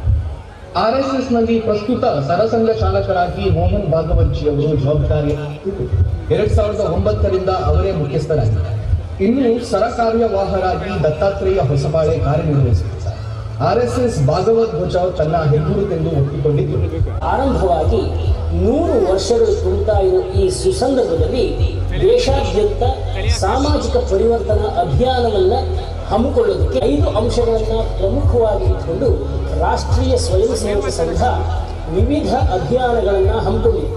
RSSನಲ್ಲಿ ಪ್ರಸ್ತುತ ಸರಸಂಘ ಚಾಲಕರಾಗಿ ಮೋಹನ್ ಭಾಗವತ್ಜಿ ಅವರು ಜವಾಬ್ದಾರಿ 2009ರಿಂದ ಅವರೇ ಮುಖ್ಯಸ್ಥರಾಗಿದ್ದಾರೆ. ಇನ್ನು ಸರಕಾರ್ಯವಾಹರಾಗಿ ದತ್ತಾತ್ರೇಯ ಹೊಸಬಾಳೆ ಕಾರ್ಯನಿರ್ವಹಿಸುತ್ತಿದ್ದಾರೆ. RSS ಭಾಗವತ್ ಧ್ವಜ ತನ್ನ ಹೆಗ್ಗುರುತೆಂದು ಒಪ್ಪಿಕೊಂಡಿದ್ದು ಆರಂಭವಾಗಿ 100 ವರ್ಷಗಳು ತುಂಬುತ್ತಾ ಇರುವ ಈ ಸುಸಂದರ್ಭದಲ್ಲಿ ದೇಶಾದ್ಯಂತ ಸಾಮಾಜಿಕ ಪರಿವರ್ತನಾ ಅಭಿಯಾನವನ್ನು ಹಮ್ಮಿಕೊಳ್ಳೋದಕ್ಕೆ 5 ಅಂಶಗಳನ್ನು ಪ್ರಮುಖವಾಗಿ ಇಟ್ಟುಕೊಂಡು ರಾಷ್ಟ್ರೀಯ ಸ್ವಯಂ ಸೇವಕ ಸಂಘ ವಿವಿಧ ಅಭಿಯಾನಗಳನ್ನು ಹಮ್ಮಿಕೊಂಡಿದೆ.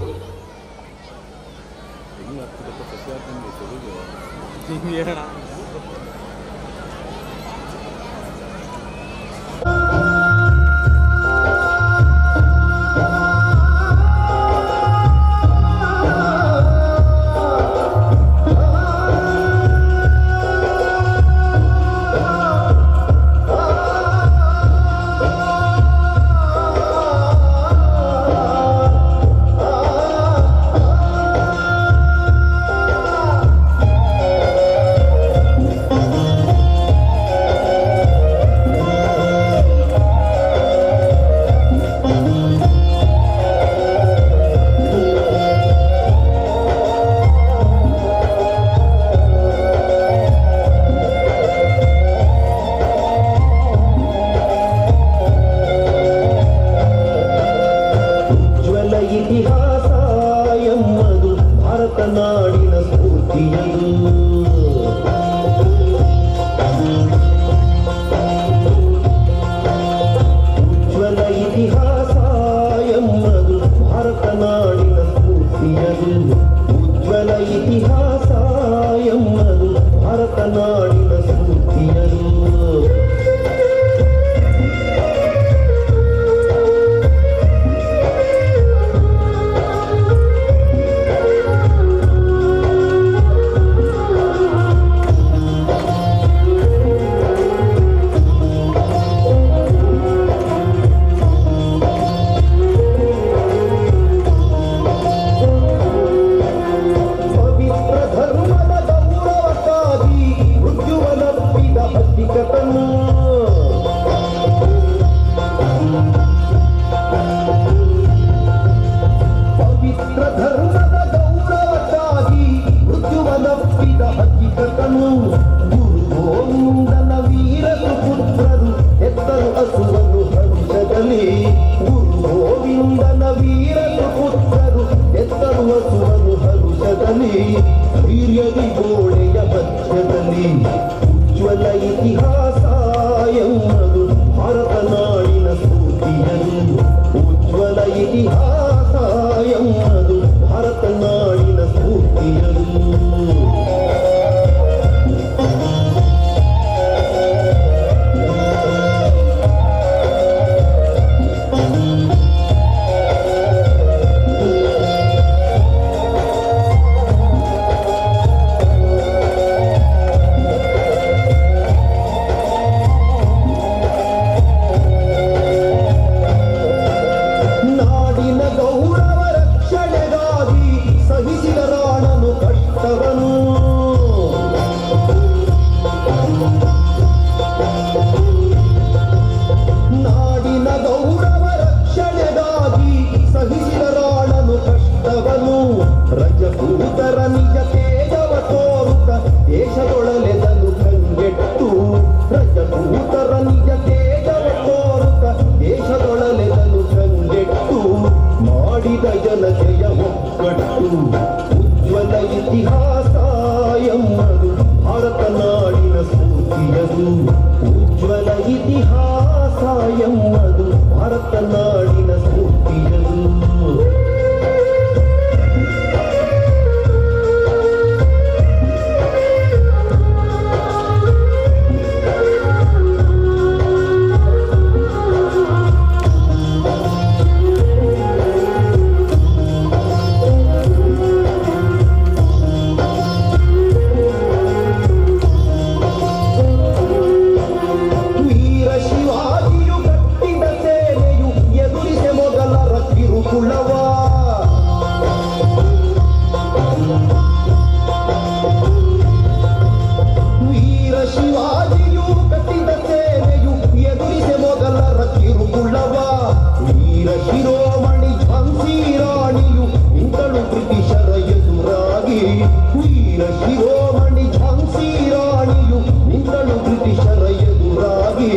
ವೀರ ಶಿರೋಮಣಿ ಝಾನ್ಸಿ ರಾಣಿಯು ನಿಂತಳು ಬ್ರಿಟಿಷರ ಎದುರಾಗಿ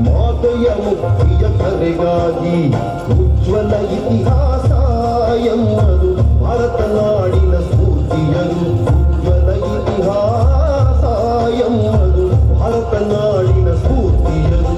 ಮಾತೆಯ ಮುಕ್ತಿಯ ಕರೆಗಾಗಿ ಉಜ್ವಲ ಇತಿಹಾಸ ಎಂಬುದು ಭಾರತ ನಾಡಿನ ಸ್ಫೂರ್ತಿಯದು ಉಜ್ವಲ ಇತಿಹಾಸ ಎಂಬುದು ಭಾರತ ನಾಡಿನ ಸ್ಫೂರ್ತಿಯದು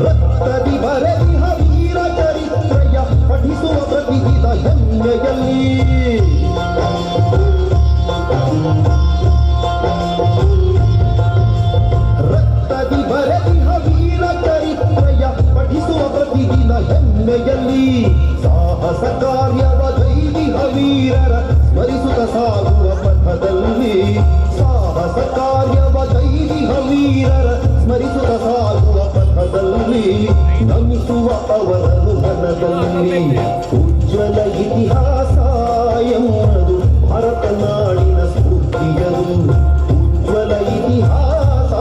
ರಕ್ತದಿ ಬರೆದಿಹ ವೀರ ಚರಿತ್ರೆಯ ಪಠಿಸುವ ಪ್ರತಿದಿನ ಹೆಮ್ಮೆಯಲ್ಲಿ ರಕ್ತದಿ ಬರೆದಿಹ ವೀರ ಚರಿತ್ರೆಯ ಪಠಿಸುವ ಪ್ರತಿದಿನ ಹೆಮ್ಮೆಯಲ್ಲಿ ಸಾಹಸ ಕಾರ್ಯವ ದೈವಿಹ ವೀರರ ಸ್ಮರಿಸುತ್ತ ಸಾಗುವ ಪಥದಲ್ಲಿ ಸಾಹಸ ಕಾರ್ಯವ ದೈವಿಹ ವೀರರ ಸ್ಮರಿಸುತ್ತ ಸಾಗುವ ಪಥದಲ್ಲಿ ನಮಿಸುವ ಅವರನ್ನು ಮನದಲ್ಲಿ ಉಜ್ವಲ ಇತಿಹಾಸ ಎಂಬುದು ಭಾರತ ನಾಡಿನ ಸ್ಫೂರ್ತಿಯದು ಉಜ್ವಲ ಇತಿಹಾಸ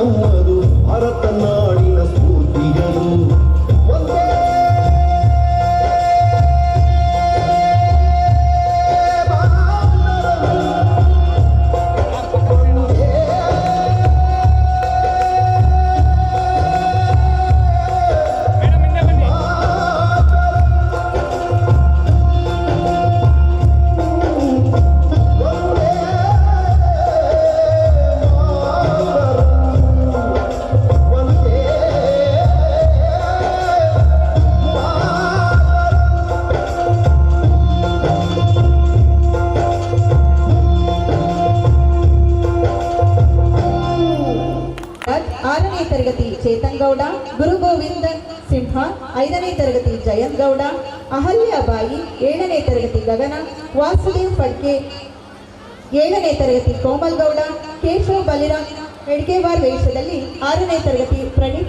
ಎಂಬುದು ಭಾರತ ನಾಡಿನ ಸ್ಫೂರ್ತಿಯದು ಒಂದೇ ಆರನೇ ತರಗತಿ ಚೇತನ್ ಗೌಡ, ಗುರು ಗೋವಿಂದ ಸಿಂಹ 5ನೇ ತರಗತಿ ಜಯಂತ್ ಗೌಡ, ಅಹಲ್ಯಾಬಾಯಿ 7ನೇ ತರಗತಿ ಗಗನ, ವಾಸುದೇವ್ ಫಡ್ಕೆ 7ನೇ ತರಗತಿ ಕೋಮಲ್ ಗೌಡ, ಕೇಶವ್ ಬಲಿರಾಮ್ ಹೆಡ್ಗೇವಾರ್ ವೇಷದಲ್ಲಿ 6ನೇ ತರಗತಿ ಪ್ರಣೀತ್